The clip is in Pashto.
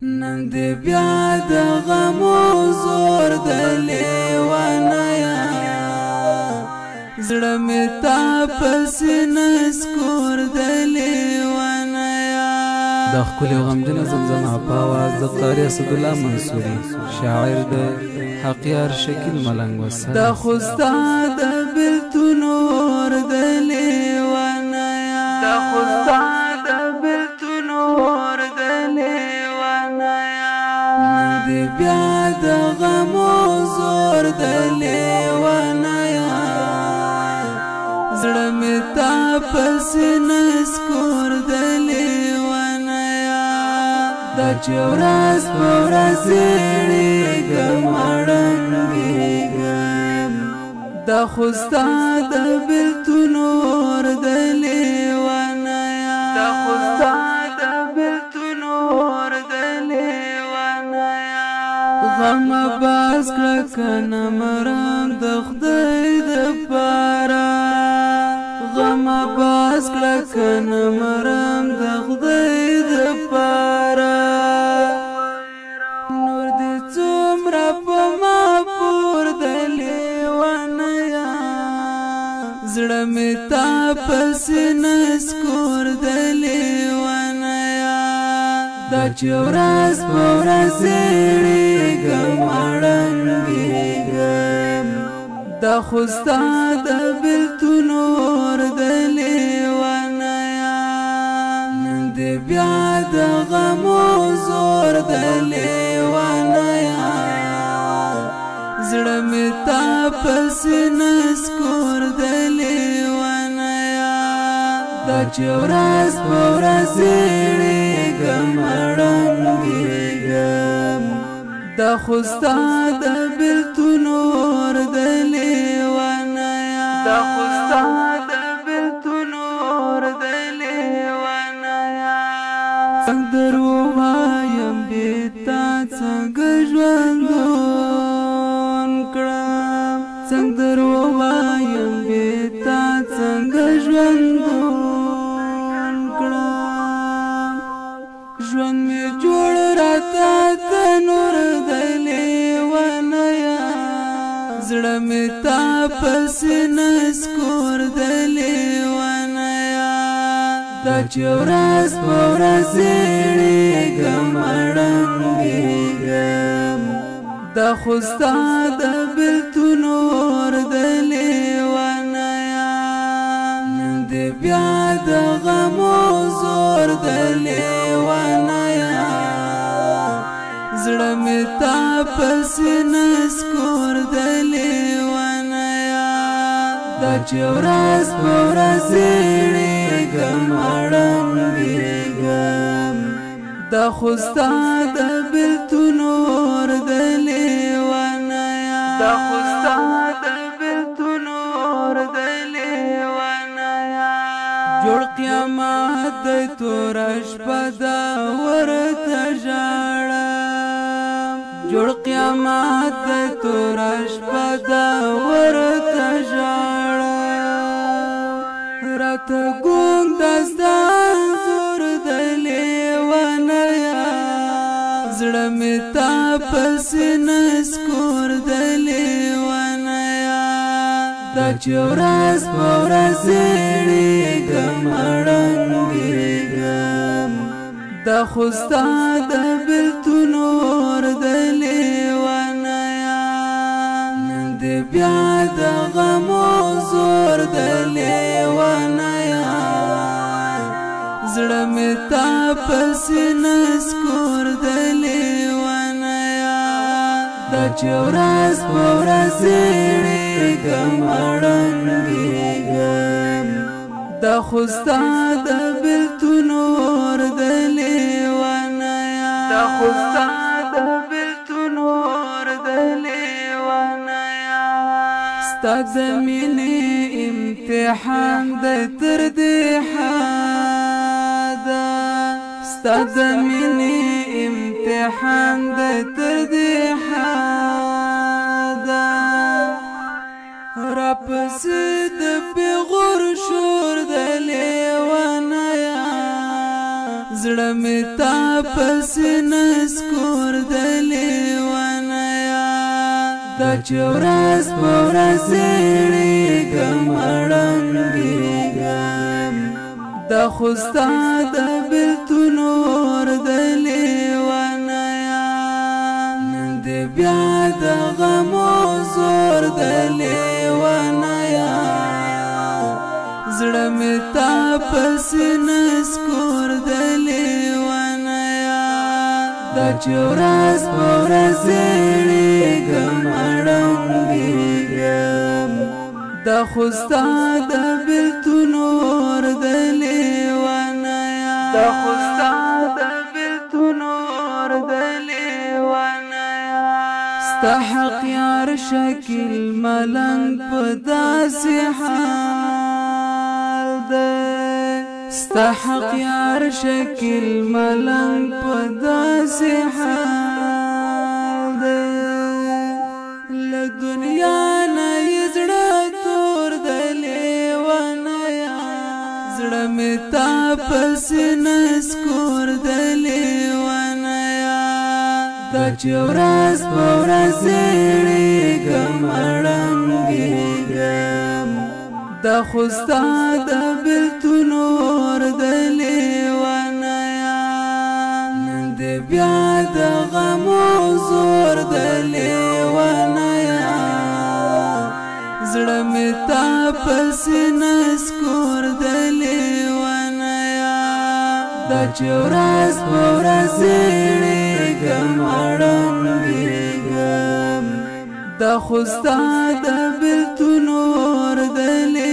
نن دې بیا د غمو زور د لیوانیا زړه مې تا پسې نسکور د لیوانیا د ښکلي او غمجنه زمزمه په اواز د قاري اسدالله منصوري شاعر د حقیار شکیل ملنګ وسه د خوستا د بلتون اور د لیوانیا د خوستا د بلتون اور د لیوانیا دې بیا د غمو زور د لیوانیا زړه مې تا پسې نسکور د لیوانیا دا چې ورځ په ورځ زیړېږم اړنګېږم دا خوستا د بلتون اور د لیوانیا دا خوستا د بلتون اور د لیوانیا غم باز کړه کنه مرام د خدای د پاره غم باز کړه کنه مرام د خدای د پاره نور دې څومره په ما پور د لیوانیا زړه مې تا پسې نسکور د لیوانیا دا چې ورځ په ورځ زیړېږم اړنګېږم دا خوستا د بلتون اور د لیوانیا نن دې بیا د غمو زور د لیوانیا زړه مې تا پسې نسکور د لیوانیا دا چې ورځ په ورځ زیړېږم اړنګېږم دا خوستا د بلتون اور د لیوانیا دا خوستا د بلتون اور د لیوانیا څنګه درو وایم بیتا څنګه ژوندون کړم څنګه درو وایم بیتا څنګه ژوندون کړم ژوند مې جوړ راته تنور د لیوانیا زړه مې تا پسې نسکور د لیوانیا دا چې ورځ په ورځ زیړېږم اړنګېږم دا خوستا د بلتون اور د لیوانیا نن دې بیا د غمو زور د لیوانیا زړه مې تا پسې نسکور د لیوانیا دا چې ورځ په ورځ زیړېږم اړنګېږم دا خوستا د بلتون اور د لیوانیا دا خوستا د بلتون اور د لیوانیا جوړ قیامت د تور شپه دا ورته ژاړم جوړ قیامت د تور شپه دا ورته ژاړم راته ګونګ داستان زور د لیوانیا زړه مې تا پسې نسکور د لیوانیا دا چې ورځ په ورځ زیړېږم اړنګېږم دا خوستا د بلتون اور د لیوانیا نن دې بیا د غمو زور د لیوانیا زړه مې تا پسې نسکور د لیوانیا دا چې ورځ په ورځ زیړېږم اړنګېږم دا خوستا د بلتون اور د لیوانیا دا خوستا د بلتون اور د لیوانیا ستا د مینې امتحان د تر دې حده ستا د مینې امتحان د تر دې حده راپسې د پیغور شور د لیوانیا زړه مې تا پسې نس دا چې ورځ په ورځ زیړېږم ړنګېږم دا خو ستا د بېلتون اور د لیونیه نن دې بیا د غمو زور د لیونیه زړه مې تا پسې نسکور د لیونیه دا چې ورځ په ورځ زیړېږم ړنګېږم دا خو ستا د بېلتون اور د لیونیه دا خو ستا د بېلتون اور د لیونیه ستا حق یار شکل ملنګ په داسې حال دی ستا حق یار شکل ملنګ په داسې حال دی له دنیا نه یې زړه تور د لیونیه زړه مې تا پسې نسکور د لیونیه دا چې ورځ په ورځ زیړېږم ړنګېږم دا خو ستا د بېلتون اور د لیونیه نن دې بیا د غمو زور د لیونیه زړه مې تا پسې نسکور د لیونیه دا چې ورځ په ورځ زیړېږم ړنګېږم دا خو ستا د بېلتون اور د لیونیه